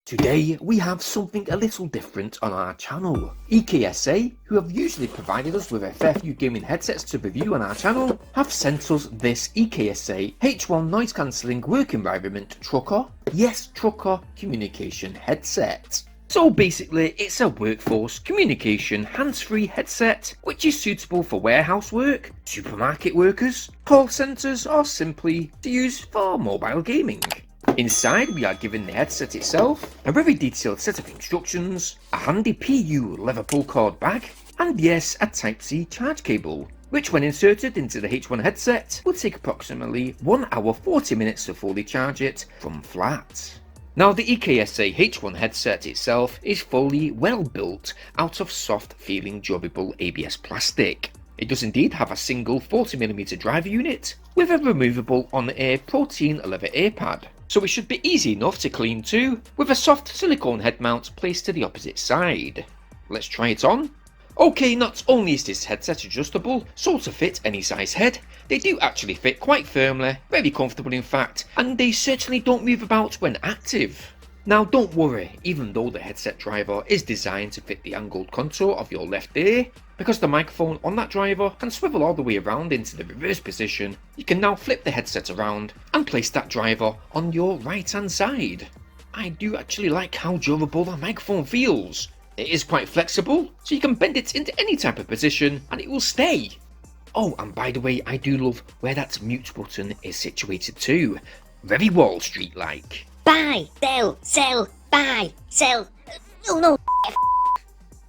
Today we have something a little different on our channel. EKSA, who have usually provided us with a fair few gaming headsets to review on our channel, have sent us this EKSA H1 noise cancelling work environment trucker, yes trucker communication headset. So basically it's a workforce communication hands-free headset which is suitable for warehouse work, supermarket workers, call centres or simply to use for mobile gaming. Inside we are given the headset itself, a very detailed set of instructions, a handy PU leather pull cord bag, and yes, a Type-C charge cable, which when inserted into the H1 headset will take approximately 1 hour 40 minutes to fully charge it from flat. Now the EKSA H1 headset itself is fully well built out of soft feeling durable ABS plastic. It does indeed have a single 40mm driver unit with a removable on-air protein leather ear pad. So it should be easy enough to clean too, with a soft silicone head mount placed to the opposite side. Let's try it on. Okay, not only is this headset adjustable, so to fit any size head, they do actually fit quite firmly, very comfortable in fact, and they certainly don't move about when active. Now don't worry, even though the headset driver is designed to fit the angled contour of your left ear, because the microphone on that driver can swivel all the way around into the reverse position, you can now flip the headset around and place that driver on your right hand side. I do actually like how durable the microphone feels. It is quite flexible, so you can bend it into any type of position and it will stay. Oh, and by the way, I do love where that mute button is situated too. Very Wall Street like. Buy, sell, buy, sell. Oh no.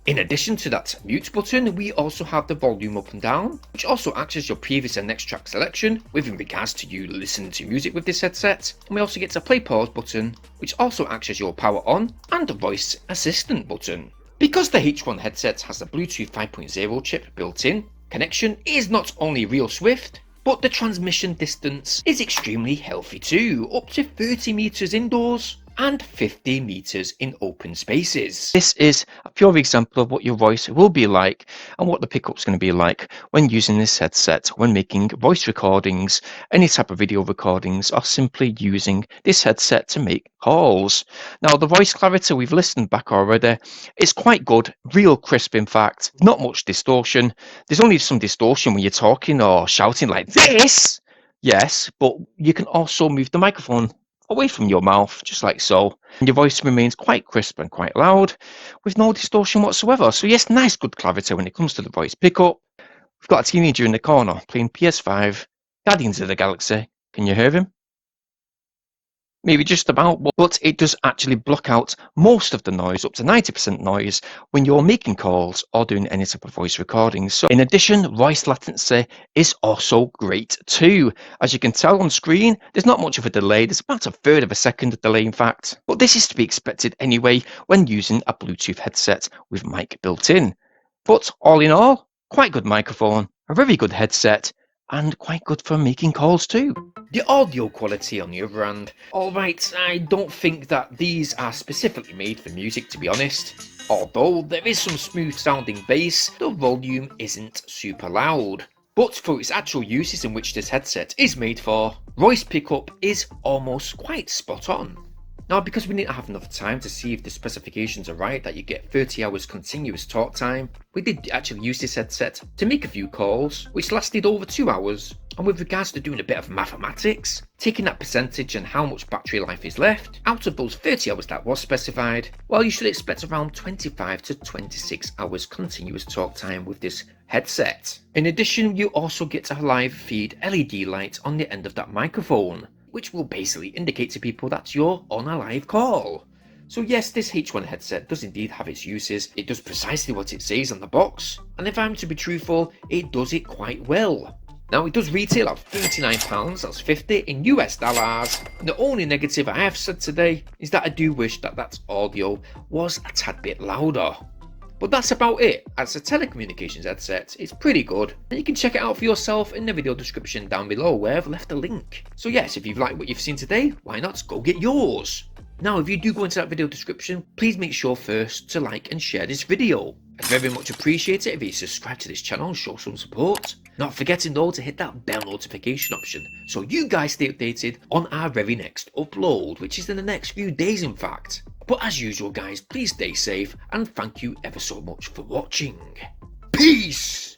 In addition to that mute button, we also have the volume up and down, which also acts as your previous and next track selection with in regards to you listening to music with this headset. And we also get a play pause button, which also acts as your power on and voice assistant button. Because the H1 headset has a Bluetooth 5.0 chip built in, connection is not only real swift, but the transmission distance is extremely healthy too, up to 30 meters indoors and 50 meters in open spaces. This is a pure example of what your voice will be like and what the pickup's going to be like when using this headset, when making voice recordings, any type of video recordings, or simply using this headset to make calls. Now the voice clarity we've listened back already is quite good, real crisp in fact, not much distortion. There's only some distortion when you're talking or shouting like this, yes, but you can also move the microphone away from your mouth, just like so. And your voice remains quite crisp and quite loud, with no distortion whatsoever. So yes, nice good clarity when it comes to the voice pickup. We've got a teenager in the corner playing PS5, Guardians of the Galaxy. Can you hear him? Maybe just about, but it does actually block out most of the noise, up to 90% noise, when you're making calls or doing any type of voice recordings. So in addition, voice latency is also great too. As you can tell on screen, there's not much of a delay. There's about a third of a second delay in fact, but this is to be expected anyway when using a Bluetooth headset with mic built in. But all in all, quite good microphone, a very good headset, and quite good for making calls too. The audio quality on the other hand, alright, I don't think that these are specifically made for music to be honest. Although there is some smooth sounding bass, the volume isn't super loud. But for its actual uses in which this headset is made for, voice pickup is almost quite spot on. Now because we didn't have enough time to see if the specifications are right that you get 30 hours continuous talk time, we did actually use this headset to make a few calls, which lasted over 2 hours. And with regards to doing a bit of mathematics, taking that percentage and how much battery life is left, out of those 30 hours that was specified, well you should expect around 25 to 26 hours continuous talk time with this headset. In addition, you also get a live feed LED light on the end of that microphone, which will basically indicate to people that you're on a live call. So yes, this H1 headset does indeed have its uses. It does precisely what it says on the box, and if I'm to be truthful, it does it quite well. Now it does retail at £39, that's 50 in US dollars. The only negative I have said today is that I do wish that that audio was a tad bit louder. But that's about it. As a telecommunications headset, it's pretty good, and you can check it out for yourself in the video description down below where I've left a link. So yes, if you've liked what you've seen today, why not go get yours? Now if you do go into that video description, please make sure first to like and share this video. I'd very much appreciate it if you subscribe to this channel and show some support. Not forgetting though to hit that bell notification option so you guys stay updated on our very next upload, which is in the next few days in fact. But as usual guys, please stay safe and thank you ever so much for watching. Peace!